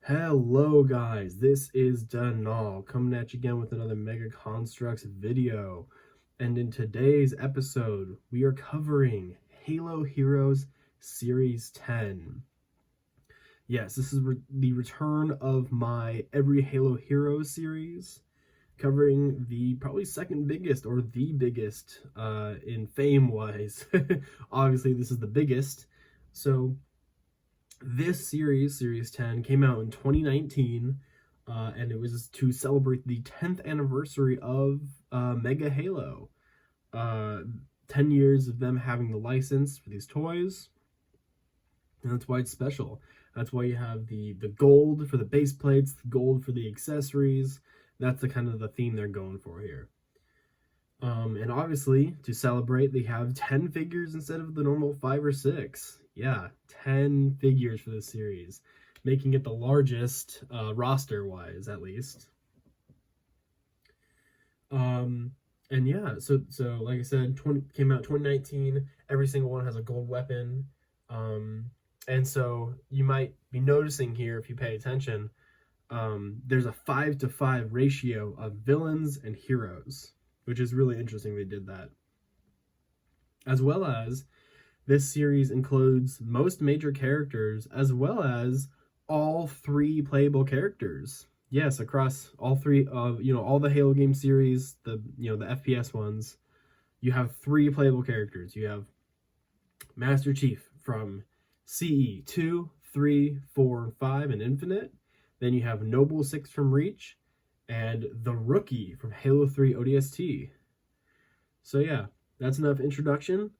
Hello guys, this is Danal coming at you again with another Mega Construx video. And in today's episode, we are covering Halo Heroes Series 10. Yes, this is the return of my Every Halo Hero series, covering the probably second biggest or the biggest in fame-wise. Obviously, this is the biggest. So this series 10, came out in 2019, and it was to celebrate the 10th anniversary of Mega Halo. 10 years of them having the license for these toys, and that's why it's special. That's why you have the gold for the base plates, the gold for the accessories. That's the kind of the theme they're going for here. And obviously, to celebrate, they have 10 figures instead of the normal 5 or 6. Yeah, 10 figures for this series, making it the largest roster-wise, at least. And yeah, so like I said, came out 2019. Every single one has a gold weapon. And so you might be noticing here, if you pay attention, there's a 5-to-5 ratio of villains and heroes, which is really interesting they did that. As well as, this series includes most major characters, as well as all 3 playable characters. Yes, across all 3 of, all the Halo game series, the FPS ones, you have 3 playable characters. You have Master Chief from CE 2, 3, 4, and 5, and Infinite. Then you have Noble 6 from Reach, and the Rookie from Halo 3 ODST. So yeah, that's enough introduction.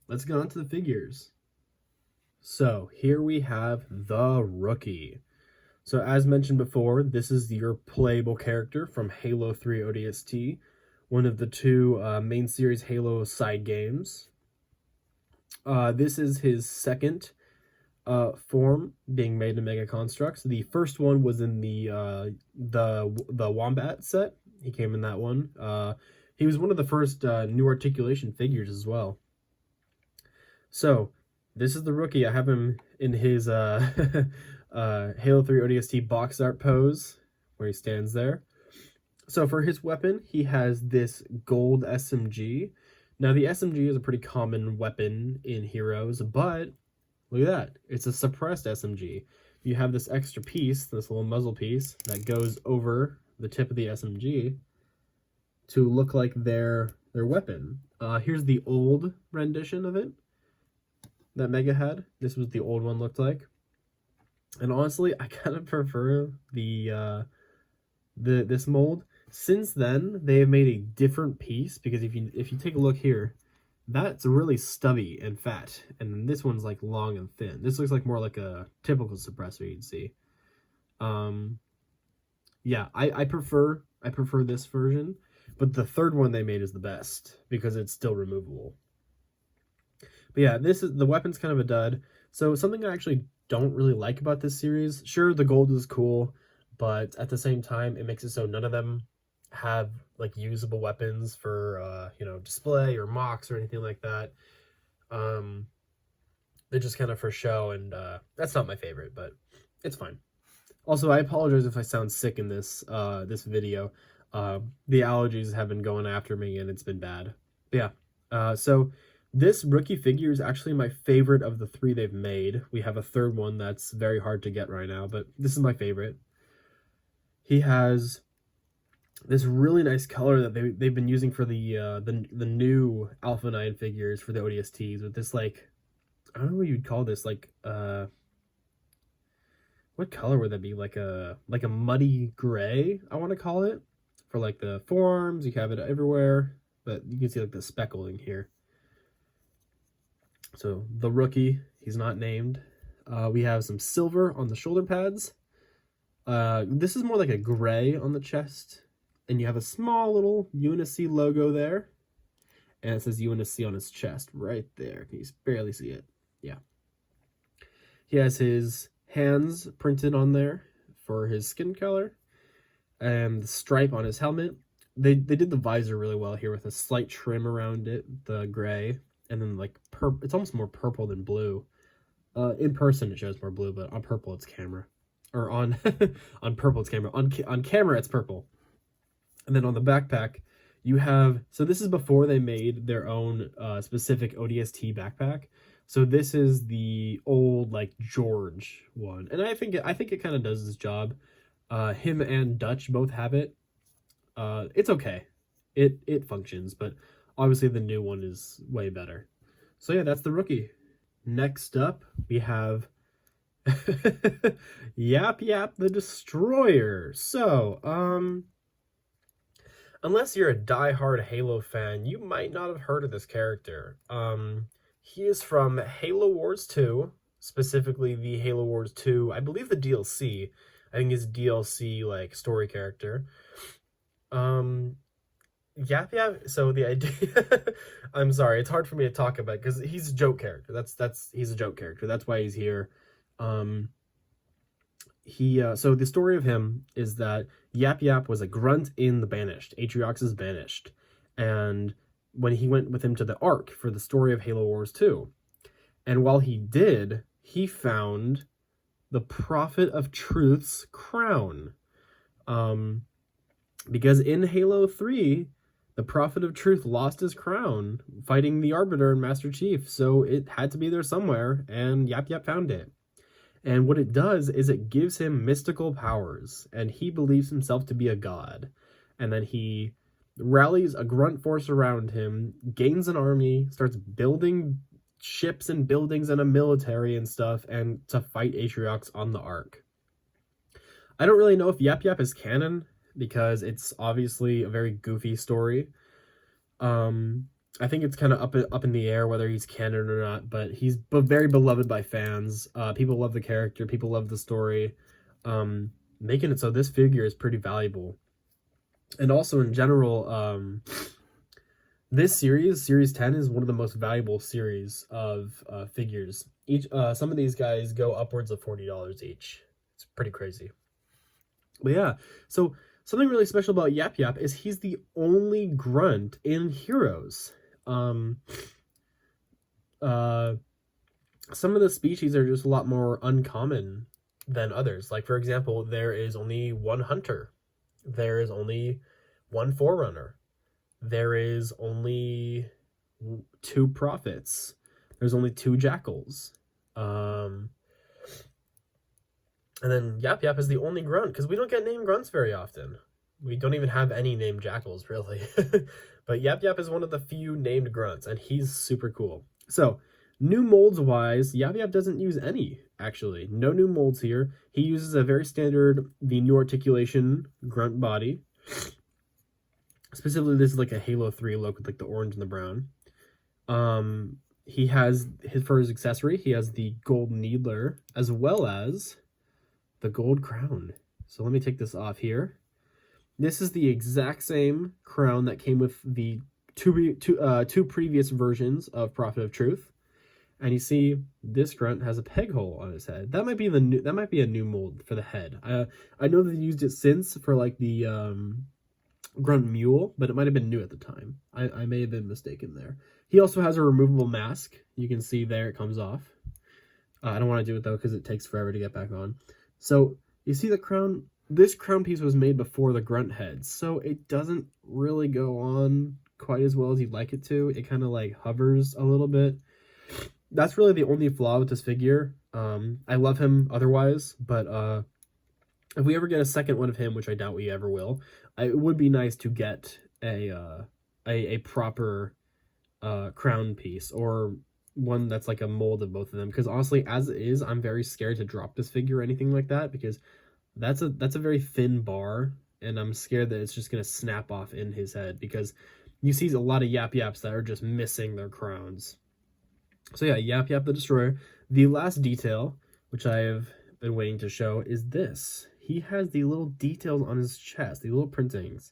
Let's get on to the figures. So here we have the Rookie. So as mentioned before, this is your playable character from Halo 3 ODST, one of the 2 main series Halo side games. This is his second form being made in Mega Construx. The first one was in the Wombat set. He came in that one. He was one of the first new articulation figures as well. So this is the Rookie. I have him in his Halo 3 ODST box art pose where he stands there. So for his weapon, he has this gold SMG. Now the SMG is a pretty common weapon in Heroes, but look at that. It's a suppressed SMG. You have this extra piece, this little muzzle piece, that goes over the tip of the SMG to look like their weapon. Here's the old rendition of it that Mega had. This was the old one looked like. And honestly, I kind of prefer this mold. Since then, they have made a different piece, because if you take a look here, that's really stubby and fat, and then this one's like long and thin. This looks like more like a typical suppressor you'd see. Yeah, I prefer this version, but the third one they made is the best because it's still removable. But yeah, the weapon's kind of a dud. So something I actually don't really like about this series, sure, the gold is cool, but at the same time, it makes it so none of them have like usable weapons for display or mocks or anything like that. They're just kind of for show, and that's not my favorite, but it's fine. Also, I apologize if I sound sick in this video. The allergies have been going after me, and it's been bad. But yeah, so this Rookie figure is actually my favorite of the 3 they've made. We have a third one that's very hard to get right now, but this is my favorite. He has this really nice color that they've been using for the new Alpha 9 figures for the ODSTs, with this, like, I don't know what you'd call this, like, what color would that be? Like a muddy gray, I want to call it. For like the forearms, you have it everywhere, but you can see like the speckling here. So the Rookie, he's not named. We have some silver on the shoulder pads. This is more like a gray on the chest, and you have a small little UNSC logo there, and it says UNSC on his chest right there. Can you barely see it? Yeah. He has his hands printed on there for his skin color, and the stripe on his helmet. They did the visor really well here with a slight trim around it, the gray, and then like it's almost more purple than blue. In person it shows more blue, but on purple it's camera. or on on purple it's camera. On camera it's purple. And then on the backpack, you have, so this is before they made their own specific ODST backpack. So this is the old like George one, and I think it kind of does this job. Him and Dutch both have it. It's okay. It functions, but obviously the new one is way better. So yeah, that's the rookie. Next up, we have Yap Yap the Destroyer. So, unless you're a die-hard Halo fan, you might not have heard of this character. He is from Halo Wars 2, specifically the Halo Wars 2, I believe the DLC. I think it's DLC, like, story character. Yap Yap, so the idea, I'm sorry, it's hard for me to talk about, because he's a joke character. He's a joke character. That's why he's here. So the story of him is that Yap Yap was a grunt in the Banished, Atriox's Banished, and when he went with him to the Ark for the story of Halo Wars 2, and while he did, he found the Prophet of Truth's crown, because in Halo 3, the Prophet of Truth lost his crown fighting the Arbiter and Master Chief, so it had to be there somewhere, and Yap Yap found it. And what it does is it gives him mystical powers, and he believes himself to be a god. And then he rallies a grunt force around him, gains an army, starts building ships and buildings and a military and stuff, and to fight Atriox on the Ark. I don't really know if Yap Yap is canon, because it's obviously a very goofy story. I think it's kind of up in the air whether he's canon or not, but he's very beloved by fans. People love the character, people love the story, making it so this figure is pretty valuable. And also in general, this series 10 is one of the most valuable series of figures. Some of these guys go upwards of $40 each. It's pretty crazy. But yeah, so something really special about Yap Yap is he's the only grunt in Heroes. Some of the species are just a lot more uncommon than others. Like, for example, there is only one hunter. There is only one forerunner. There is only 2 prophets. There's only 2 jackals. And then Yap Yap is the only grunt, because we don't get named grunts very often. We don't even have any named jackals, really. But Yap Yap is one of the few named grunts, and he's super cool. So, new molds-wise, Yap Yap doesn't use any, actually. No new molds here. He uses a very standard, the new articulation grunt body. Specifically, this is like a Halo 3 look with like the orange and the brown. He has, for his accessory, he has the gold needler, as well as the gold crown. So let me take this off here. This is the exact same crown that came with the two previous versions of Prophet of Truth. And you see, this grunt has a peg hole on his head. That might be a new mold for the head. I know they used it since for like the grunt mule, but it might have been new at the time. I may have been mistaken there. He also has a removable mask. You can see there it comes off. I don't want to do it though because it takes forever to get back on. So you see the crown. This crown piece was made before the grunt head, so it doesn't really go on quite as well as you'd like it to. It kind of like hovers a little bit. That's really the only flaw with this figure. I love him otherwise, but if we ever get a second one of him, which I doubt we ever will, it would be nice to get a proper crown piece, or one that's like a mold of both of them. Because honestly, as it is, I'm very scared to drop this figure or anything like that, because that's a very thin bar, and I'm scared that it's just gonna snap off in his head, because you see a lot of Yap Yaps that are just missing their crowns. So yeah, Yap Yap the Destroyer. The last detail, which I have been waiting to show, is this. He has the little details on his chest, the little printings,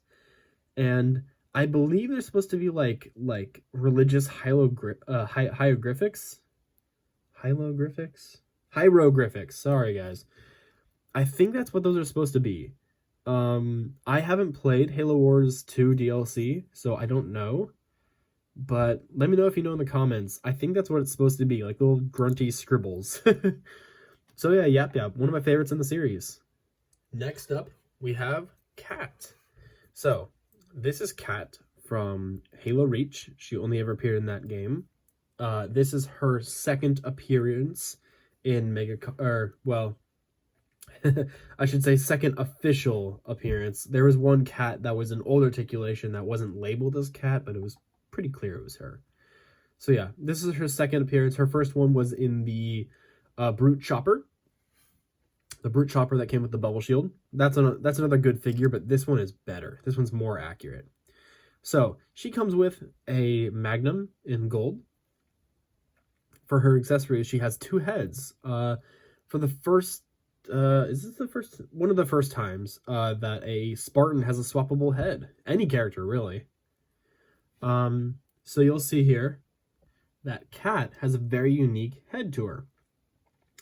and I believe they're supposed to be like religious hieroglyphics. Hieroglyphics. Sorry, guys. I think that's what those are supposed to be. I haven't played Halo Wars 2 DLC, so I don't know. But let me know if you know in the comments. I think that's what it's supposed to be, like little grunty scribbles. So yeah, Yap Yap, one of my favorites in the series. Next up, we have Cat. So this is Cat from Halo Reach. She only ever appeared in that game. This is her second appearance in I should say second official appearance. There was one Cat that was an old articulation that wasn't labeled as Cat, but it was pretty clear it was her. So yeah, this is her second appearance. Her first one was in the Brute Chopper. The Brute Chopper that came with the bubble shield. That's another good figure, but this one is better. This one's more accurate. So she comes with a Magnum in gold. For her accessories, she has 2 heads. For the first, is this the first? One of the first times that a Spartan has a swappable head. Any character, really. So you'll see here that Cat has a very unique head to her.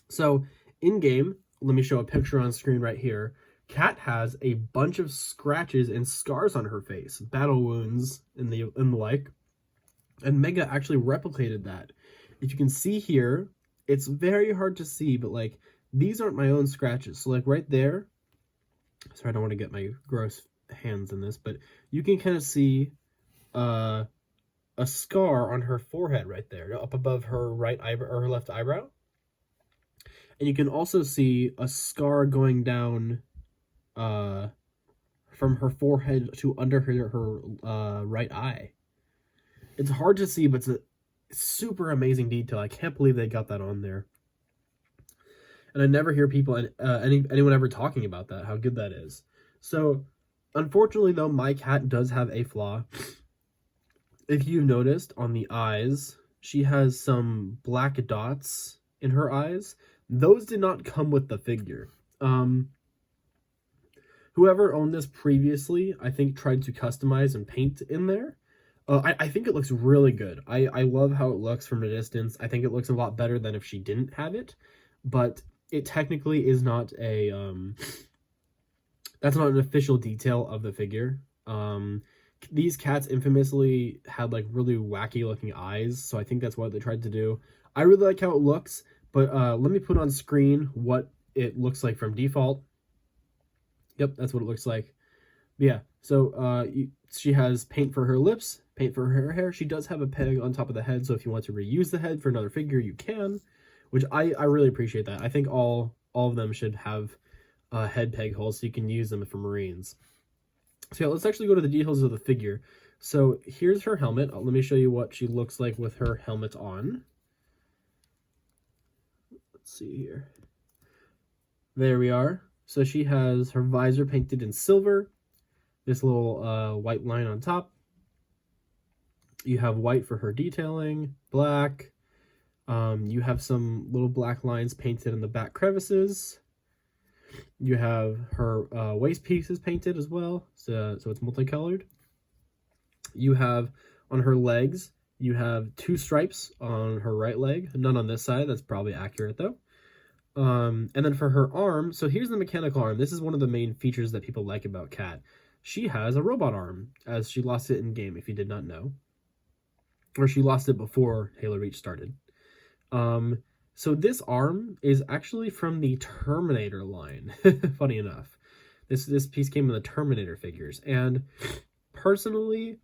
So in game, let me show a picture on screen right here. Cat has a bunch of scratches and scars on her face, battle wounds and the like. And Mega actually replicated that. If you can see here, it's very hard to see, but like these aren't my own scratches. So like right there, sorry, I don't want to get my gross hands in this, but you can kind of see a scar on her forehead right there, up above her right eyebrow or her left eyebrow. And you can also see a scar going down from her forehead to under her right eye. It's hard to see, but it's a super amazing detail. I can't believe they got that on there. And I never hear people, anyone ever talking about that, how good that is. So, unfortunately though, my Cat does have a flaw. If you've noticed on the eyes, she has some black dots in her eyes. Those did not come with the figure. Whoever owned this previously, I think, tried to customize and paint in there. I think it looks really good. I love how it looks from a distance. I think it looks a lot better than if she didn't have it. But it technically is not a... that's not an official detail of the figure. These cats infamously had like really wacky looking eyes. So I think that's what they tried to do. I really like how it looks. But let me put on screen what it looks like from default. Yep, that's what it looks like. Yeah, so she has paint for her lips, paint for her hair. She does have a peg on top of the head, so if you want to reuse the head for another figure, you can, which I really appreciate that. I think all of them should have head peg holes so you can use them for Marines. So yeah, let's actually go to the details of the figure. So here's her helmet. Let me show you what she looks like with her helmet on. See here. There we are. So she has her visor painted in silver. This little white line on top. You have white for her detailing, black. You have some little black lines painted in the back crevices. You have her waist pieces painted as well, so it's multicolored. You have on her legs, you have 2 stripes on her right leg, none on this side. That's probably accurate though. And then for her arm, so here's the mechanical arm. This is one of the main features that people like about Cat. She has a robot arm, as she lost it in game, if you did not know. Or she lost it before Halo Reach started. So this arm is actually from the Terminator line, funny enough. This piece came in the Terminator figures, and personally,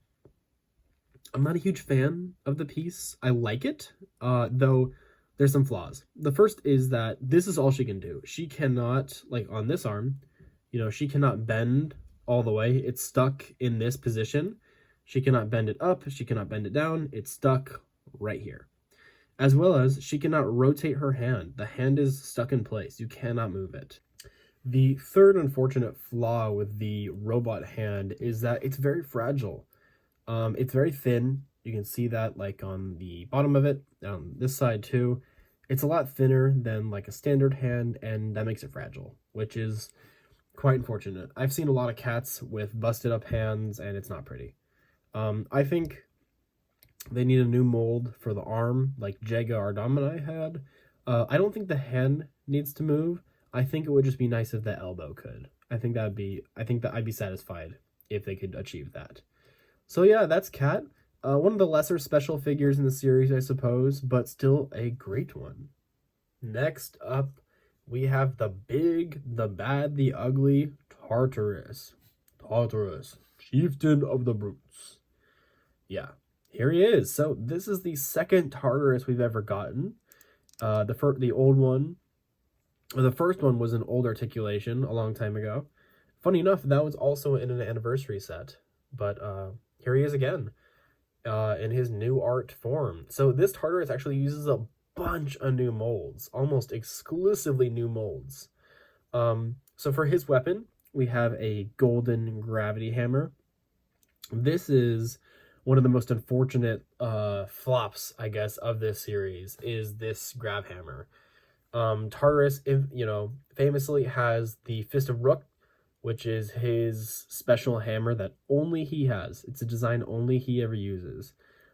I'm not a huge fan of the piece. I like it, though there's some flaws. The first is that this is all she can do. She cannot, like on this arm, you know, she cannot bend all the way. It's stuck in this position. She cannot bend it up. She cannot bend it down. It's stuck right here. As well as she cannot rotate her hand. The hand is stuck in place. You cannot move it. The third unfortunate flaw with the robot hand is that it's very fragile. It's very thin. You can see that like on the bottom of it, on this side too. It's a lot thinner than like a standard hand, and that makes it fragile, which is quite unfortunate. I've seen a lot of cats with busted up hands, and it's not pretty. I think they need a new mold for the arm, like Jega Ardomini had. I don't think the hand needs to move. I think it would just be nice if the elbow could. I think that I'd be satisfied if they could achieve that. So yeah, that's Cat. One of the lesser special figures in the series, I suppose, but still a great one. Next up, we have the big, the bad, the ugly Tartarus. Tartarus, chieftain of the brutes. Yeah, here he is. So this is the second Tartarus we've ever gotten. The old one, or the first one was an old articulation a long time ago. Funny enough, that was also in an anniversary set. But here he is again, in his new art form. So this Tartarus actually uses a bunch of new molds, almost exclusively new molds. So for his weapon, we have a golden gravity hammer. This is one of the most unfortunate flops, I guess, of this series, is this grav hammer. Tartarus, famously has the Fist of Rook, which is his special hammer that only he has. It's a design only he ever uses.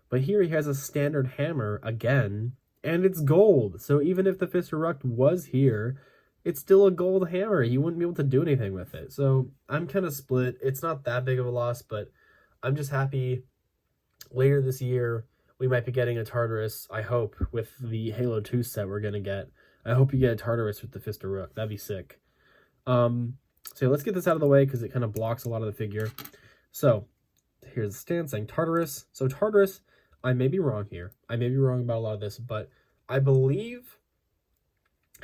But here he has a standard hammer again, and it's gold. So even if the Fist of Rook was here, it's still a gold hammer. You wouldn't be able to do anything with it. So I'm kind of split. It's not that big of a loss, but I'm just happy later this year we might be getting a Tartarus, I hope, with the Halo 2 set we're going to get. I hope you get a Tartarus with the Fist of Rook. That'd be sick. So let's get this out of the way because it kind of blocks a lot of the figure. So here's the stand saying Tartarus. So Tartarus, I may be wrong here. I may be wrong about a lot of this, but I believe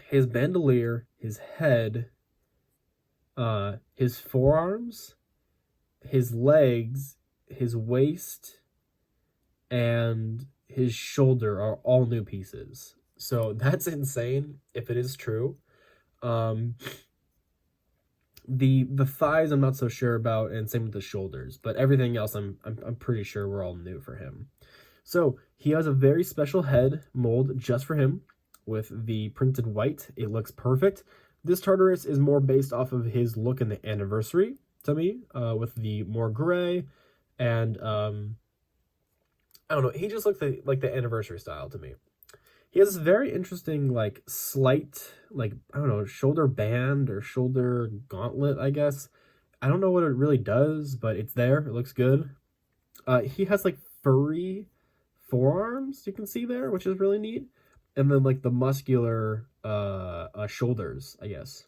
his bandolier, his head, his forearms, his legs, his waist, and his shoulder are all new pieces. So that's insane if it is true. The thighs I'm not so sure about, and same with the shoulders, but everything else I'm pretty sure we're all new for him. So he has a very special head mold just for him with the printed white. It looks perfect. This Tartarus is more based off of his look in the anniversary to me, with the more gray and I don't know. He just looked like the anniversary style to me. He has this very interesting, like, slight, like, I don't know, shoulder band or shoulder gauntlet, I guess. I don't know what it really does, but it's there. It looks good. He has, like, furry forearms, you can see there, which is really neat. And then, like, the muscular shoulders, I guess.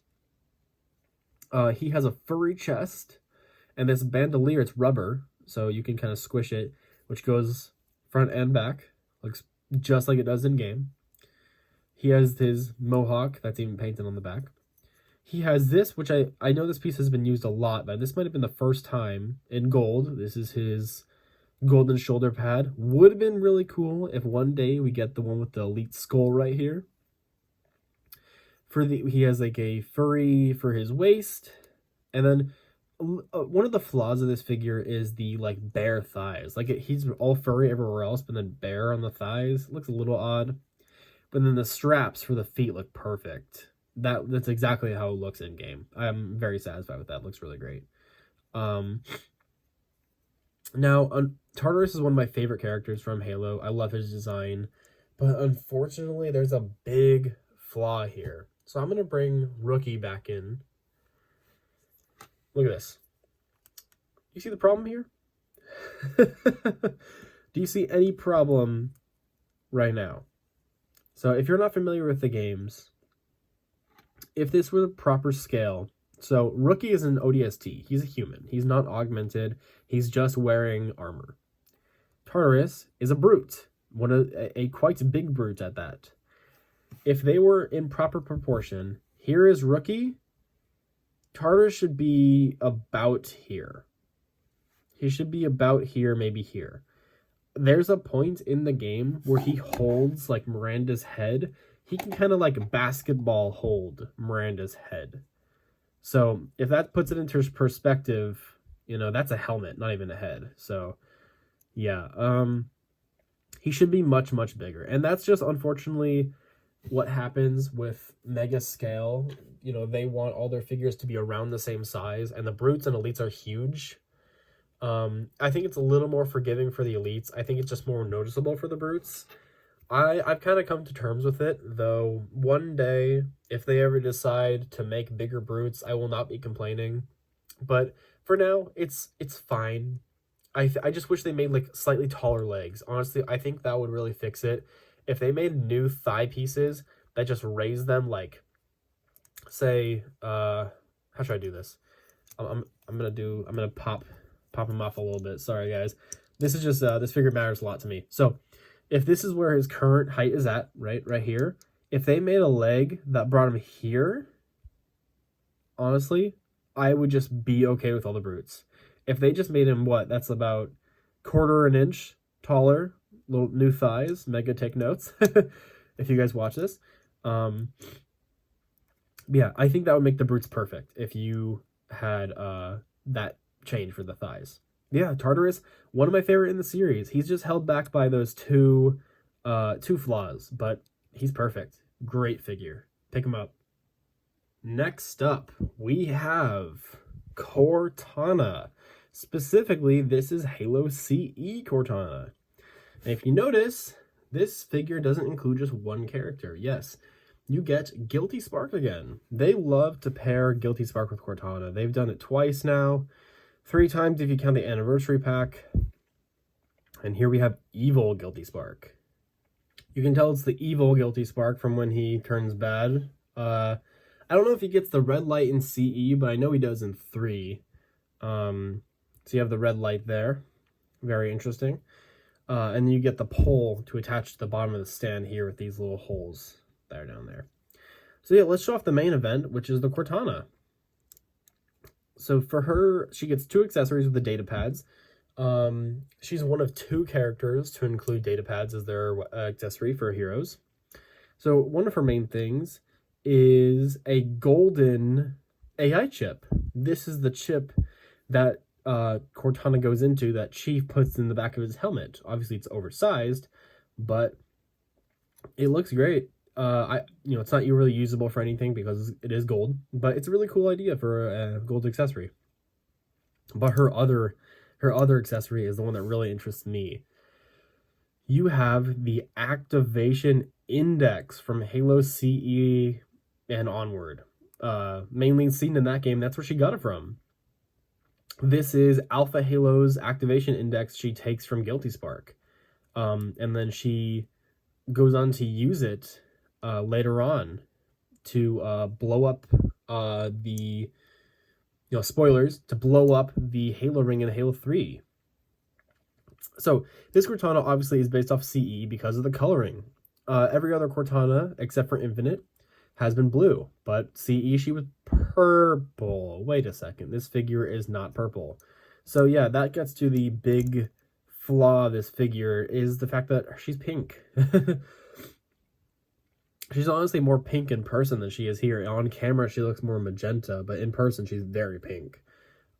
He has a furry chest. And this bandolier, it's rubber, so you can kind of squish it, which goes front and back. Looks just like it does in game. He has his mohawk that's even painted on the back. He has this, which I know this piece has been used a lot, but this might have been the first time in gold. This is his golden shoulder pad. Would have been really cool if one day we get the one with the elite skull right here. He has like a furry for his waist, and then one of the flaws of this figure is the like bare thighs. Like he's all furry everywhere else, but then bare on the thighs. It looks a little odd. But then the straps for the feet look perfect. That's exactly how it looks in game. I'm very satisfied with that. It looks really great. Now, Tartarus is one of my favorite characters from Halo. I love his design, but unfortunately, there's a big flaw here. So I'm gonna bring Rookie back in. Look at this. You see the problem here? Do you see any problem right now? So if you're not familiar with the games, if this were the proper scale, so Rookie is an ODST. He's a human. He's not augmented. He's just wearing armor. Tartarus is a brute, a quite big brute at that. If they were in proper proportion, here is Rookie. Tartarus should be about here. He should be about here, maybe here. There's a point in the game where he holds like Miranda's head. He can kind of like basketball hold Miranda's head. So if that puts it into perspective, that's a helmet, not even a head. So yeah, he should be much, much bigger. And that's just unfortunately what happens with mega scale. They want all their figures to be around the same size, and the brutes and elites are huge. I think it's a little more forgiving for the elites. I think it's just more noticeable for the brutes. I've kind of come to terms with it, though one day, if they ever decide to make bigger brutes, I will not be complaining. But for now, it's fine. I just wish they made like slightly taller legs. Honestly, I think that would really fix it. If they made new thigh pieces that just raised them like say, how should I do this? I'm gonna pop him off a little bit. Sorry guys. This is just this figure matters a lot to me. So if this is where his current height is at, right here, if they made a leg that brought him here, honestly, I would just be okay with all the brutes. If they just made him that's about quarter an inch taller, little new thighs, Mega, take notes if you guys watch this. Yeah, I think that would make the brutes perfect if you had that change for the thighs. Yeah, Tartarus, one of my favorite in the series. He's just held back by those two flaws, but he's perfect. Great figure. Pick him up. Next up, we have Cortana. Specifically, this is Halo CE Cortana. And if you notice, this figure doesn't include just one character. Yes, you get Guilty Spark again. They love to pair Guilty Spark with Cortana. They've done it twice now. 3 times if you count the anniversary pack. And here we have Evil Guilty Spark. You can tell it's the evil Guilty Spark from when he turns bad. I don't know if he gets the red light in CE, but I know he does in 3. So you have the red light there. Very interesting. And you get the pole to attach to the bottom of the stand here with these little holes that are down there. So yeah, let's show off the main event, which is the Cortana. So for her, she gets 2 accessories with the data pads. She's one of 2 characters to include data pads as their accessory for heroes. So one of her main things is a golden AI chip. This is the chip that Cortana goes into, that Chief puts in the back of his helmet. Obviously it's oversized, but it looks great. It's not really usable for anything because it is gold, but it's a really cool idea for a gold accessory. But her other accessory is the one that really interests me. You have the activation index from Halo CE and onward. Mainly seen in that game, that's where she got it from. This is Alpha Halo's activation index she takes from Guilty Spark. And then she goes on to use it later on to blow up spoilers, to blow up the Halo ring in Halo 3. So this Cortana obviously is based off CE because of the coloring. Every other Cortana, except for Infinite, has been blue, but CE, she was purple. Wait a second, this figure is not purple. So yeah, that gets to the big flaw of this figure, is the fact that she's pink. She's honestly more pink in person than she is here. On camera, she looks more magenta, but in person, she's very pink.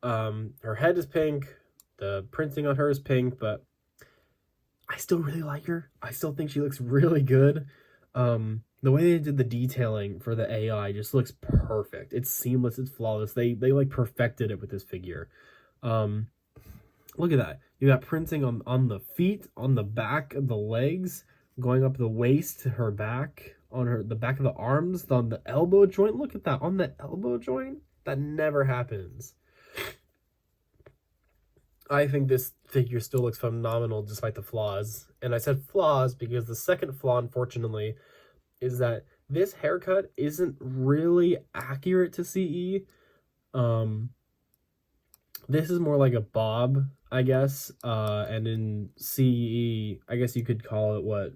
Her head is pink. The printing on her is pink, but I still really like her. I still think she looks really good. The way they did the detailing for the AI just looks perfect. It's seamless. It's flawless. They like perfected it with this figure. Look at that. You got printing on the feet, on the back of the legs, going up the waist to her back, on the back of the arms, on the elbow joint. Look at that. On the elbow joint? That never happens. I think this figure still looks phenomenal despite the flaws. And I said flaws because the second flaw, unfortunately, is that this haircut isn't really accurate to CE. This is more like a bob, I guess. And in CE, I guess you could call it what?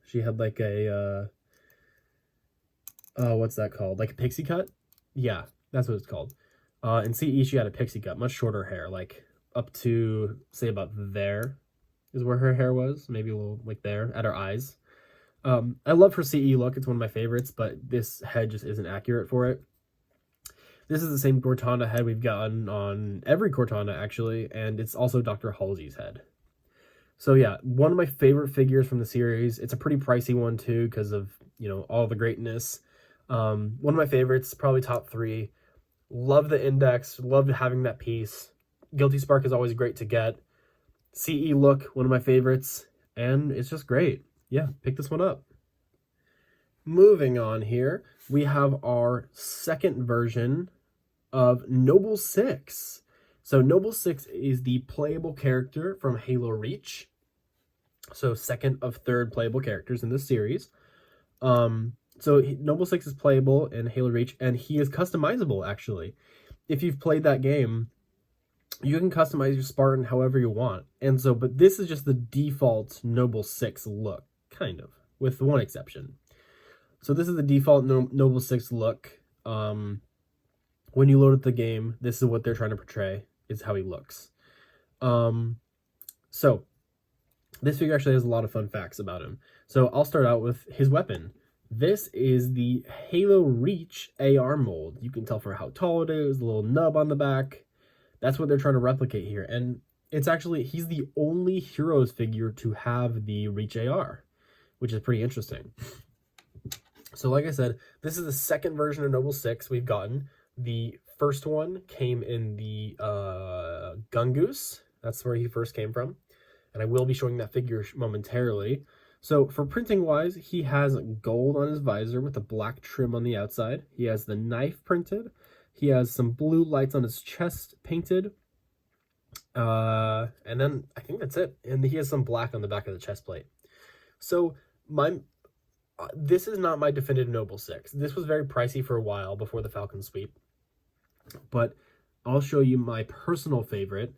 She had like a, what's that called? Like a pixie cut? Yeah, that's what it's called. In CE, she had a pixie cut, much shorter hair, like up to, say, about there is where her hair was. Maybe a little like there at her eyes. I love her CE look. It's one of my favorites, but this head just isn't accurate for it. This is the same Cortana head we've gotten on every Cortana, actually, and it's also Dr. Halsey's head. So yeah, one of my favorite figures from the series. It's a pretty pricey one, too, because of, all the greatness. One of my favorites, probably top 3. Love the index. Love having that piece. Guilty Spark is always great to get. CE look, one of my favorites, and it's just great. Yeah, pick this one up. Moving on here, we have our second version of Noble 6. So Noble 6 is the playable character from Halo Reach. So second of 3rd playable characters in this series. So Noble 6 is playable in Halo Reach, and he is customizable, actually. If you've played that game, you can customize your Spartan however you want. And so, but this is just the default Noble 6 look, kind of, with one exception. So this is the default Noble 6 look. When you load up the game, this is what they're trying to portray, is how he looks. So this figure actually has a lot of fun facts about him. So I'll start out with his weapon. This is the Halo Reach AR mold. You can tell for how tall it is, the little nub on the back. That's what they're trying to replicate here. And it's actually, he's the only Heroes figure to have the Reach AR, which is pretty interesting. So like I said, this is the second version of Noble 6 we've gotten. The first one came in the Gungoose. That's where he first came from. And I will be showing that figure momentarily. So for printing wise, he has gold on his visor with a black trim on the outside. He has the knife printed. He has some blue lights on his chest painted. And then I think that's it. And he has some black on the back of the chest plate. So this is not my definitive Noble 6. This was very pricey for a while before the Falcon Sweep. But I'll show you my personal favorite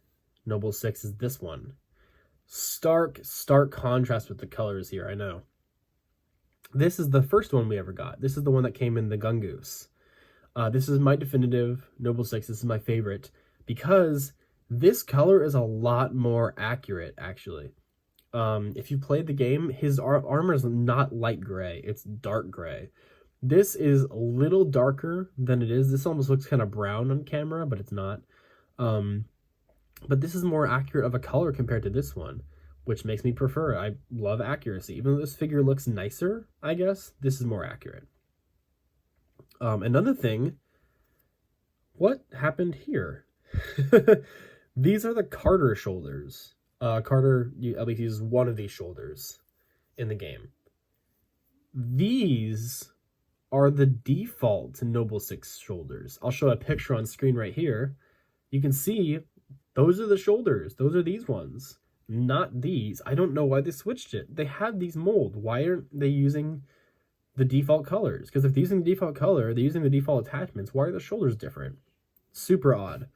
Noble 6 is this one. Stark contrast with the colors here, I know. This is the first one we ever got. This is the one that came in the Gungoose. This is my definitive Noble 6. This is my favorite because this color is a lot more accurate, actually. If you played the game, his armor is not light gray. It's dark gray. This is a little darker than it is. This almost looks kind of brown on camera, but it's not. But this is more accurate of a color compared to this one, which makes me prefer it. I love accuracy. Even though this figure looks nicer, I guess, this is more accurate. Another thing, what happened here? These are the Carter shoulders. Carter at least uses one of these shoulders in the game. These are the default Noble 6 shoulders. I'll show a picture on screen right here. You can see those are the shoulders. Those are these ones, not these. I don't know why they switched it. They had these mold. Why aren't they using the default colors? Because if they're using the default color, they're using the default attachments. Why are the shoulders different? Super odd.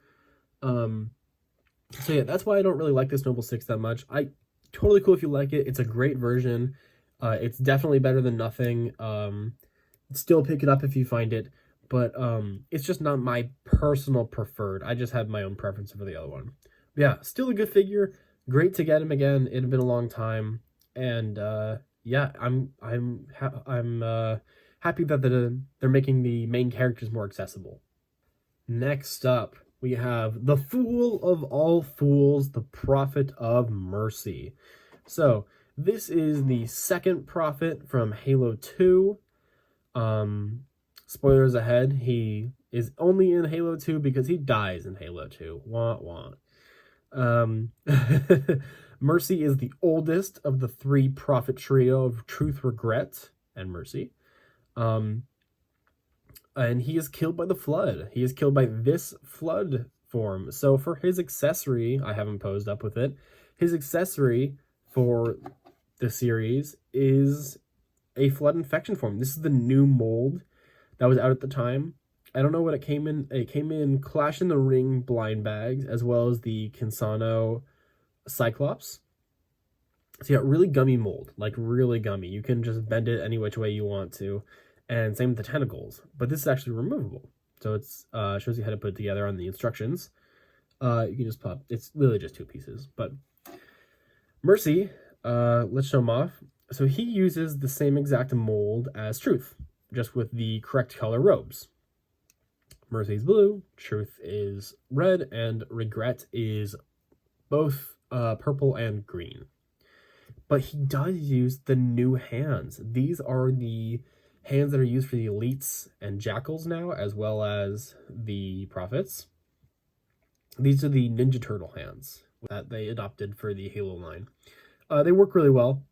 So yeah, that's why I don't really like this Noble 6 that much. Totally cool if you like it. It's a great version. It's definitely better than nothing. Still pick it up if you find it. But it's just not my personal preferred. I just have my own preference for the other one. But yeah, still a good figure. Great to get him again. It had been a long time. And yeah, I'm happy that they're making the main characters more accessible. Next up, we have the Fool of all fools, the Prophet of Mercy. So this is the second Prophet from Halo 2. Spoilers ahead, he is only in Halo 2 because he dies in Halo 2. Wah, wah. Mercy is the oldest of the three Prophet trio of Truth, Regret, and Mercy. And he is killed by the Flood. He is killed by this Flood form. So for his accessory, I haven't posed up with it, his accessory for the series is a Flood infection form. This is the new mold that was out at the time. I don't know what it came in. It came in Clash in the Ring blind bags, as well as the Kinsano Cyclops. So yeah, really gummy mold, like really gummy. You can just bend it any which way you want to. And same with the tentacles. But this is actually removable. So it's shows you how to put it together on the instructions. You can just pop. It's literally just two pieces. But Mercy, let's show him off. So he uses the same exact mold as Truth, just with the correct color robes. Mercy's blue, Truth is red, and Regret is both purple and green. But he does use the new hands. These are the hands that are used for the elites and jackals now, as well as the prophets. These are the Ninja Turtle hands that they adopted for the Halo line. They work really well,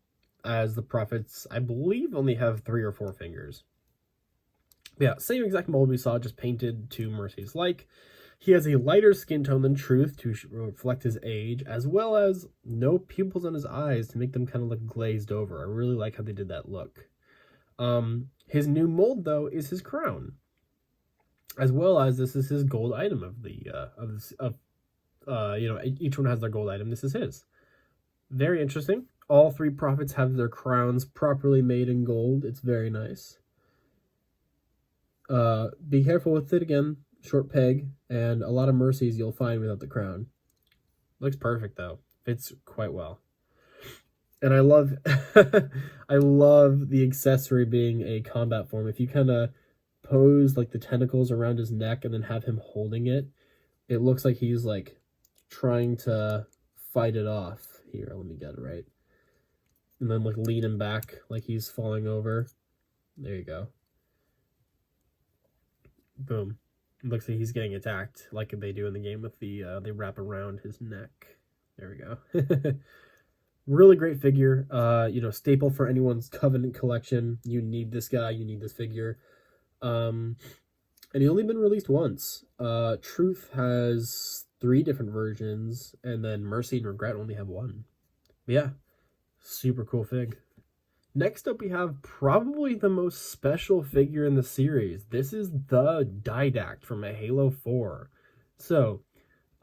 as the prophets, I believe, only have 3 or 4 fingers. Yeah, same exact mold we saw, just painted to Mercy's like. He has a lighter skin tone than Truth to reflect his age, as well as no pupils on his eyes to make them kind of look glazed over. I really like how they did that look. His new mold, though, is his crown, as well as this is his gold item of the each one has their gold item. This is his. Very interesting. All three prophets have their crowns properly made in gold. It's very nice. Be careful with it again. Short peg and a lot of mercies you'll find without the crown. Looks perfect though. Fits quite well. And I love I love the accessory being a combat form. If you kind of pose like the tentacles around his neck and then have him holding it, it looks like he's like trying to fight it off. Here, let me get it right. And then like lean him back like he's falling over. There you go. Boom. It looks like he's getting attacked like they do in the game with the they wrap around his neck. There we go. Really great figure. Staple for anyone's Covenant collection. You need this guy, you need this figure. And he's only been released once. Truth has 3 different versions, and then Mercy and Regret only have 1. But yeah, super cool fig. Next up, we have probably the most special figure in the series. This is the Didact from a Halo 4. So,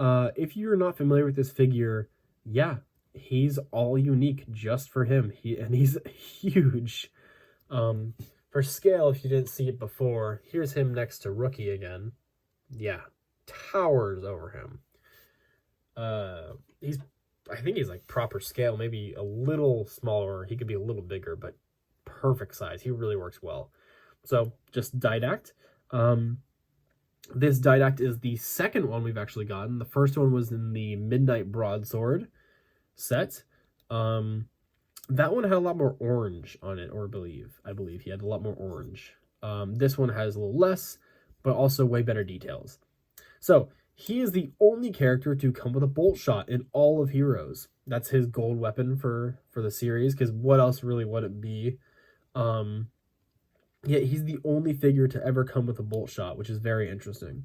if you're not familiar with this figure, yeah, he's all unique just for him. He's huge. For scale, if you didn't see it before, here's him next to Rookie again. Yeah, towers over him. I think he's like proper scale, maybe a little smaller. He could be a little bigger, but perfect size. He really works well. So just Didact. This Didact is the second one we've actually gotten. The first one was in the Midnight Broadsword set. That one had a lot more orange on it, or I believe he had a lot more orange. This one has a little less, but also way better details. So he is the only character to come with a bolt shot in all of Heroes. That's his gold weapon for the series, because what else really would it be? Yeah, he's the only figure to ever come with a bolt shot, which is very interesting.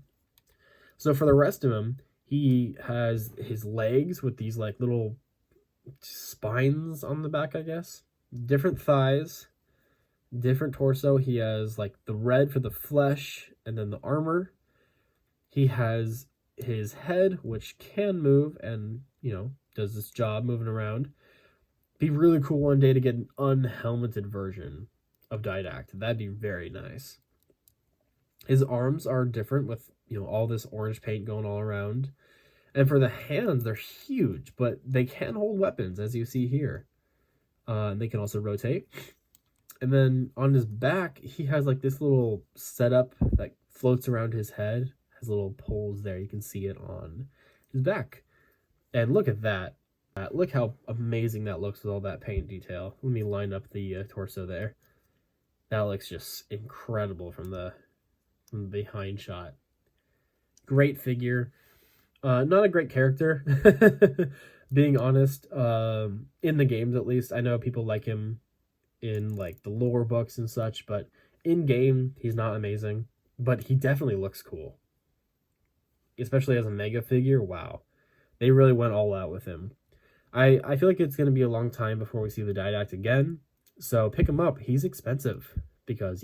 So for the rest of him, he has his legs with these like little spines on the back, I guess. Different thighs, different torso. He has like the red for the flesh and then the armor. He has his head, which can move and, does this job moving around. Be really cool one day to get an unhelmeted version of Didact. That'd be very nice. His arms are different with, all this orange paint going all around. And for the hands, they're huge, but they can hold weapons, as you see here. And they can also rotate. And then on his back, he has like this little setup that floats around his head. Has little poles there. You can see it on his back. And look at that. Look how amazing that looks with all that paint detail. Let me line up the torso there. That looks just incredible from the behind shot. Great figure. Not a great character, being honest. In the games, at least, I know people like him in like the lore books and such, but in game, he's not amazing. But he definitely looks cool, especially as a mega figure. Wow, they really went all out with him. I feel like it's going to be a long time before we see the Didact again, so pick him up. He's expensive because,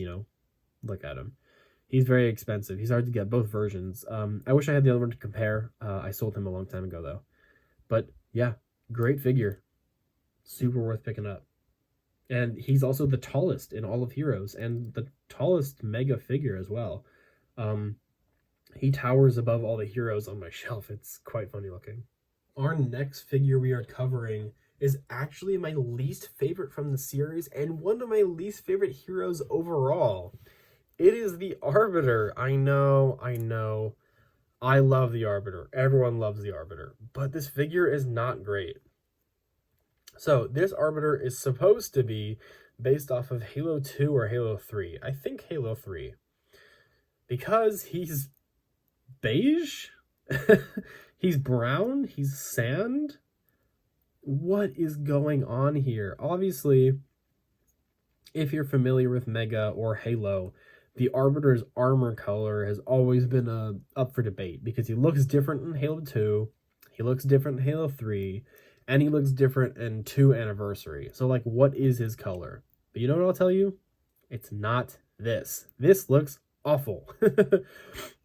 look at him. He's very expensive. He's hard to get, both versions. I wish I had the other one to compare. I sold him a long time ago, though. But, yeah, great figure. Super worth picking up. And he's also the tallest in all of Heroes, and the tallest mega figure as well. He towers above all the heroes on my shelf. It's quite funny looking. Our next figure we are covering is actually my least favorite from the series, and one of my least favorite heroes overall. It is the Arbiter. I know. I love the Arbiter. Everyone loves the Arbiter. But this figure is not great. So, this Arbiter is supposed to be based off of Halo 2 or Halo 3. I think Halo 3. Because he's beige? He's brown? He's sand? What is going on here? Obviously, if you're familiar with Mega or Halo, the Arbiter's armor color has always been up for debate because he looks different in Halo 2, he looks different in Halo 3, and he looks different in 2 Anniversary. So, like, what is his color? But you know what I'll tell you? It's not this. This looks awful.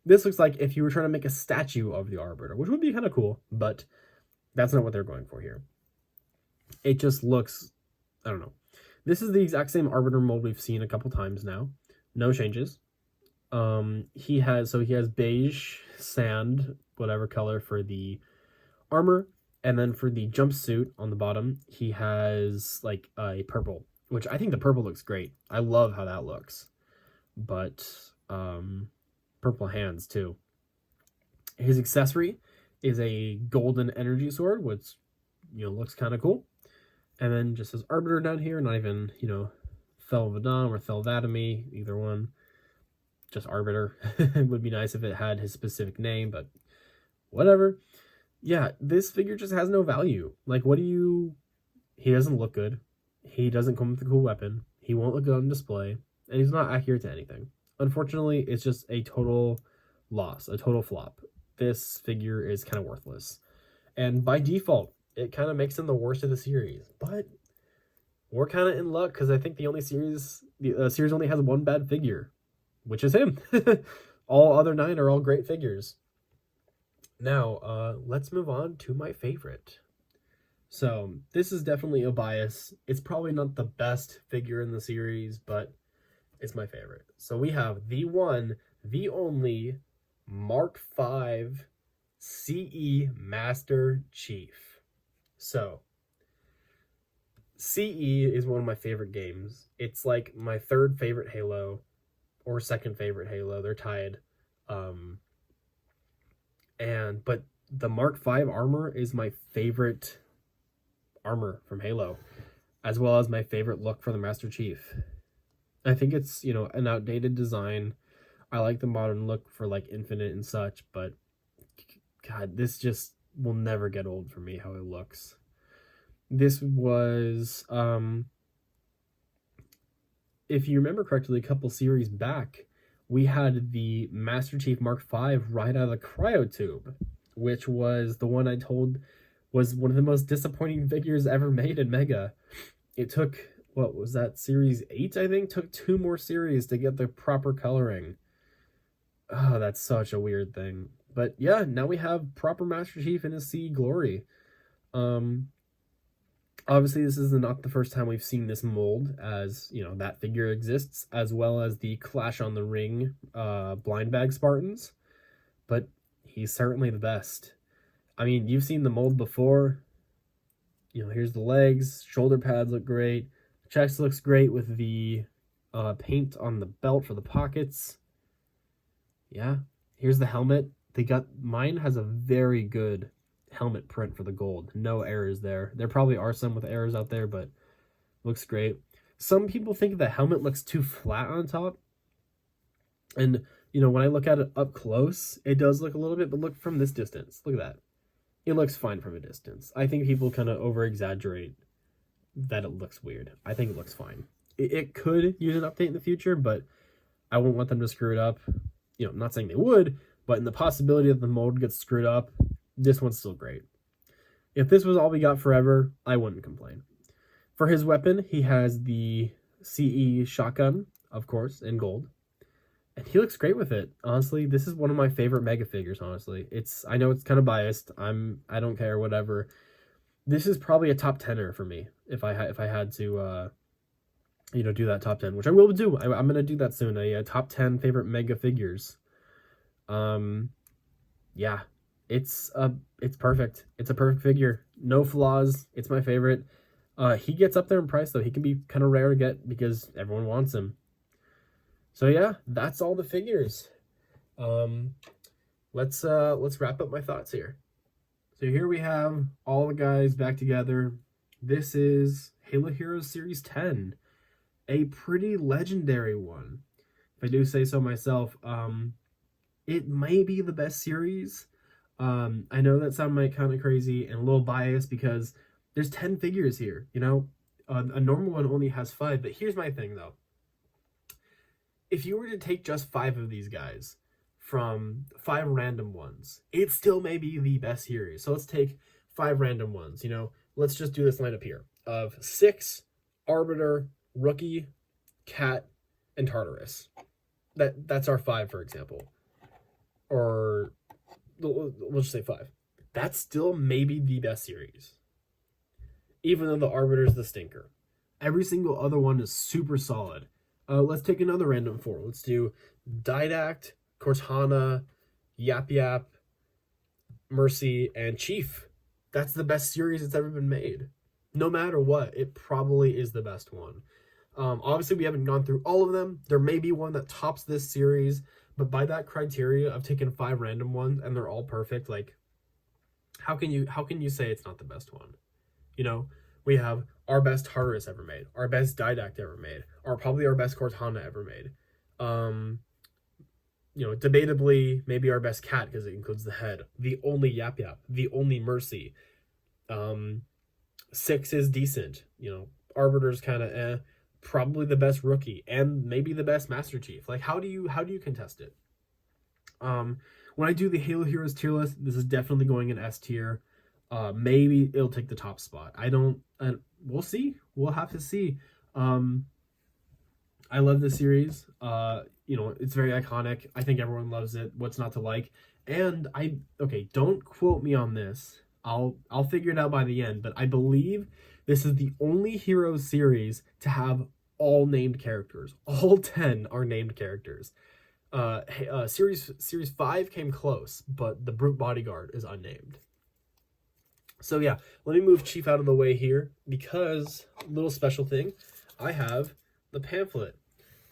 This looks like if you were trying to make a statue of the Arbiter, which would be kind of cool, but that's not what they're going for here. It just looks, I don't know. This is the exact same Arbiter mold we've seen a couple times now. No changes. He has beige, sand, whatever color for the armor, and then for the jumpsuit on the bottom, he has like a purple, which I think the purple looks great. I love how that looks. But purple hands too. His accessory is a golden energy sword, which looks kind of cool. And then just says Arbiter down here, not even Thelvadon or Thelvadamy, either one. Just Arbiter. It would be nice if it had his specific name, but whatever. Yeah, this figure just has no value. Like, he doesn't look good. He doesn't come with a cool weapon. He won't look good on display. And he's not accurate to anything. Unfortunately, it's just a total loss, a total flop. This figure is kind of worthless. And by default, it kind of makes him the worst of the series. But we're kind of in luck because I think the series only has one bad figure, which is him. All other 9 are all great figures. Now, let's move on to my favorite. So, this is definitely a bias. It's probably not the best figure in the series, but it's my favorite. So, we have the one, the only Mark V CE Master Chief. So, CE is one of my favorite games. It's like my third favorite Halo, or second favorite Halo. They're tied. But the Mark V armor is my favorite armor from Halo, as well as my favorite look for the Master Chief. I think it's, an outdated design. I like the modern look for like Infinite and such, but God, this just will never get old for me how it looks. This was, if you remember correctly, a couple series back, we had the Master Chief Mark V right out of the cryotube, which was the one I told was one of the most disappointing figures ever made in Mega. It took, what was that, series 8, I think? Took 2 more series to get the proper coloring. Oh, that's such a weird thing. But yeah, now we have proper Master Chief in his CE glory. Obviously, this is not the first time we've seen this mold, as, that figure exists, as well as the Clash on the Ring blind bag Spartans. But he's certainly the best. I mean, you've seen the mold before. Here's the legs. Shoulder pads look great. Chest looks great with the paint on the belt for the pockets. Yeah. Here's the helmet. Mine has a very good helmet print for the gold. No errors there. There probably are some with errors out there, but looks great. Some people think the helmet looks too flat on top. And, when I look at it up close, it does look a little bit, but look from this distance. Look at that. It looks fine from a distance. I think people kind of over-exaggerate that it looks weird. I think it looks fine. It could use an update in the future, but I won't want them to screw it up. I'm not saying they would, but in the possibility that the mold gets screwed up, this one's still great. If this was all we got forever, I wouldn't complain. For his weapon, he has the CE shotgun, of course, in gold. And he looks great with it. Honestly, this is one of my favorite Mega figures, honestly. I know it's kind of biased. I don't care, whatever. This is probably a top 10er for me if I had to do that top 10, which I will do. I'm going to do that soon. A top 10 favorite Mega figures. Yeah. It's perfect. It's a perfect figure. No flaws. It's my favorite. He gets up there in price though. He can be kind of rare to get because everyone wants him. So yeah, that's all the figures. Let's wrap up my thoughts here. So here we have all the guys back together. This is Halo Heroes Series 10, a pretty legendary one, if I do say so myself. It may be the best series. I know that sounds like kind of crazy and a little biased because there's 10 figures here, a normal one only has 5, but here's my thing though. If you were to take just 5 of these guys from 5 random ones, it still may be the best series. So let's take 5 random ones, let's just do this lineup here of 6 Arbiter, Rookie, Cat, and Tartarus. That's our 5, for example. Or we'll just say 5. That's still maybe the best series. Even though the Arbiter's the stinker. Every single other one is super solid. Let's take another random 4. Let's do Didact, Cortana, Yap Yap, Mercy, and Chief. That's the best series that's ever been made. No matter what, it probably is the best one. Obviously, we haven't gone through all of them. There may be one that tops this series, but by that criteria, I've taken 5 random ones, and they're all perfect. Like, how can you say it's not the best one? You know, we have our best Tartarus ever made, our best Didact ever made, or probably our best Cortana ever made. You know, debatably, maybe our best cat because it includes the head. The only Yap Yap, the only Mercy. 6 is decent. You know, Arbiter's kind of probably the best rookie and maybe the best Master Chief. Like, how do you contest it? When I do the Halo Heroes tier list, this is definitely going in S tier. Maybe it'll take the top spot. We'll see. We'll have to see. I love this series. You know, it's very iconic. I think everyone loves it. What's not to like? And don't quote me on this. I'll figure it out by the end, but I believe this is the only Heroes series to have all named characters. All 10 are named characters. Series 5 came close, but the Brute Bodyguard is unnamed. So yeah, let me move Chief out of the way here because little special thing, I have the pamphlet.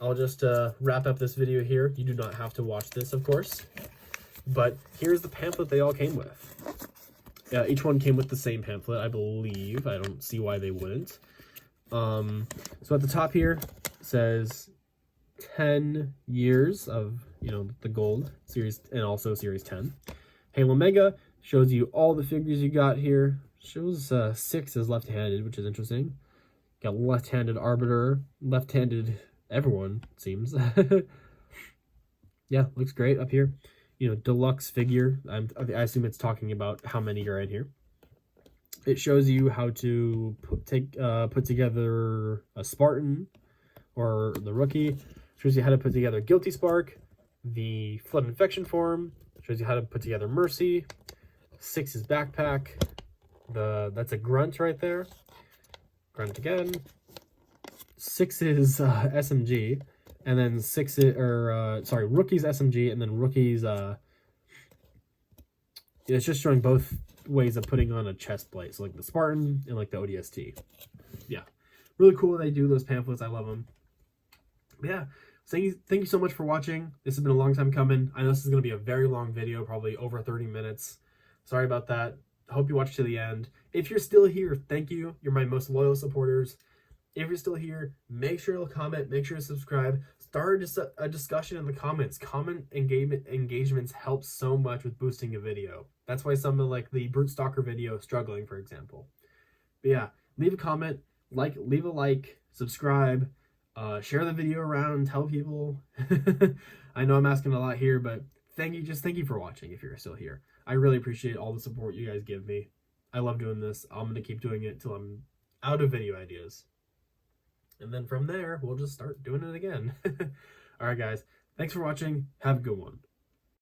I'll just wrap up this video here. You do not have to watch this, of course, but here's the pamphlet they all came with. Each one came with the same pamphlet, I believe. I don't see why they wouldn't. So at the top here says 10 years of, you know, the gold series and also series 10. Halo Mega shows you all the figures you got here. Shows 6 is left-handed, which is interesting. Got left-handed Arbiter, left-handed everyone, it seems. Yeah, looks great up here. You know, deluxe figure. I assume it's talking about how many are in here. It shows you how to put together a Spartan or the rookie. Shows you how to put together Guilty Spark, the Flood Infection form. Shows you how to put together Mercy. 6 is backpack. That's a grunt right there. Grunt again. 6 is SMG. And then 6 is, rookie's SMG, and then rookie's, it's just showing both ways of putting on a chest plate. So like the Spartan and like the ODST. Yeah. Really cool when they do those pamphlets. I love them. But yeah. Thank you so much for watching. This has been a long time coming. I know this is going to be a very long video, probably over 30 minutes. Sorry about that. I hope you watched to the end. If you're still here, thank you. You're my most loyal supporters. If you're still here, make sure to comment, make sure to subscribe. Start a discussion in the comments. Comment engagements help so much with boosting a video. That's why some of like the Brute Stalker video is struggling, for example. But yeah, leave a comment, leave a like, subscribe, share the video around, tell people. I know I'm asking a lot here, but thank you for watching if you're still here. I really appreciate all the support you guys give me. I love doing this. I'm going to keep doing it till I'm out of video ideas. And then from there, we'll just start doing it again. All right, guys. Thanks for watching. Have a good one.